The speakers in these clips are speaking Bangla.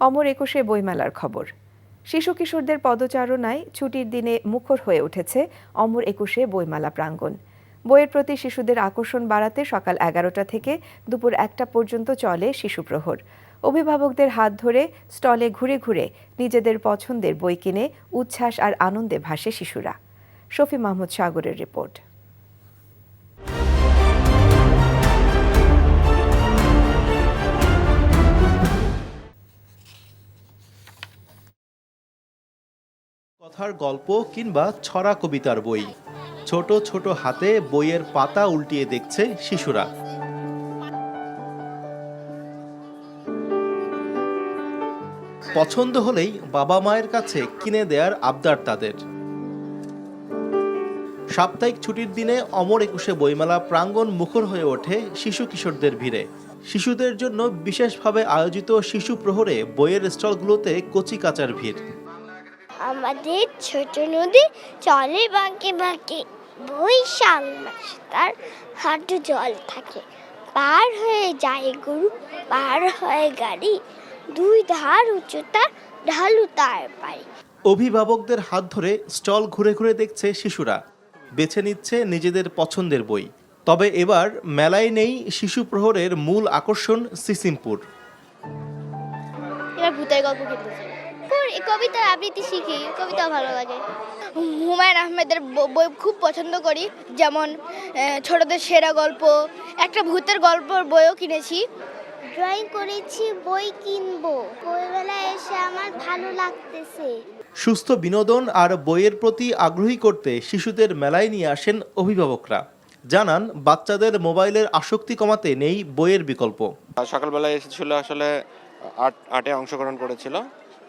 অমর একুশে বইমেলার খবর। শিশু কিশোরদের পদচারণায় ছুটির দিনে মুখর হয়ে উঠেছে অমর একুশে বইমেলা প্রাঙ্গণ। বইয়ের প্রতি শিশুদের আকর্ষণ বাড়াতে সকাল 11টা থেকে দুপুর 1টা পর্যন্ত চলে শিশু প্রহর। অভিভাবকদের হাত ধরে স্টলে ঘুরে ঘুরে নিজেদের পছন্দের বই কিনে উচ্ছ্বাস আর আনন্দে ভাসে শিশুরা। শফি মাহমুদ সাগরের রিপোর্ট। কথার গল্প কিংবা ছড়া কবিতার বই, ছোট ছোট হাতে বইয়ের পাতা উল্টিয়ে দেখছে শিশুরা। পছন্দ হলেই বাবা মায়ের কাছে কিনে দেয়ার আবদার তাদের। সাপ্তাহিক ছুটির দিনে অমর একুশে বইমেলা প্রাঙ্গণ মুখর হয়ে ওঠে শিশু কিশোরদের ভিড়ে। শিশুদের জন্য বিশেষভাবে আয়োজিত শিশু প্রহরে বইয়ের স্টলগুলোতে কচি কাচার ভিড়। আমাদের ছোট নদী চলে বাঁকে বাঁকে, বৈশাখ মাসে তার হাঁটু জল থাকে। পার হয়ে যায় গরু, পার হয় গাড়ি, দুই ধার উচ্চতা ঢালু তার পারি। অভিভাবকদের হাত ধরে স্টল ঘুরে ঘুরে দেখছে শিশুরা, বেছে নিচ্ছে নিজেদের পছন্দের বই। তবে এবার মেলায় নেই শিশু প্রহরের মূল আকর্ষণ সিসিমপুর। এবার ভূতের গল্প কিনতেছে, কবিতার আবৃত্তি শিখি, কবিতা ভালো লাগে। হুমায়ুন আহমেদের বই খুব পছন্দ করি, যেমন ছোটদের সেরা গল্প, একটা ভূতের গল্পের বইও কিনেছি। ড্রয়িং করেছি, বই কিনবো, বইমেলায় এসে আমার ভালো লাগতেছে। সুস্থ বিনোদন আর বইয়ের প্রতি আগ্রহী করতে শিশুদের মেলায় নিয়ে আসেন অভিভাবকরা। জানান, বাচ্চাদের মোবাইলের আসক্তি কমাতে নেই বইয়ের বিকল্প। সকালবেলায় এসেছিল, আসলে আর্টে অংশগ্রহণ করেছিল,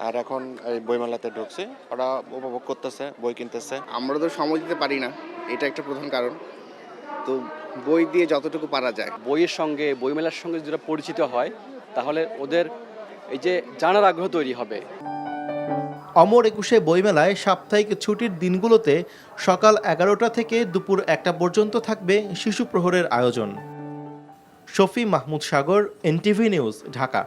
আর এখন এই বইমেলাতে ঢুকছে। ওরা উপভোগ করতেছে, বই কিনতেছে। আমরা তো সময় দিতে পারি না, এটা একটা প্রধান কারণ। তো বই দিয়ে যতটুকু পারা যায়, বইয়ের সঙ্গে বইমেলার সঙ্গে যেটা পরিচিত হয়, তাহলে ওদের এই যে জানার আগ্রহ তৈরি হবে। অমর একুশে বইমেলায় সাপ্তাহিক ছুটির দিনগুলোতে সকাল 11টা থেকে দুপুর 1টা পর্যন্ত থাকবে শিশু প্রহরের আয়োজন। শফি মাহমুদ সাগর, NTV নিউজ, ঢাকা।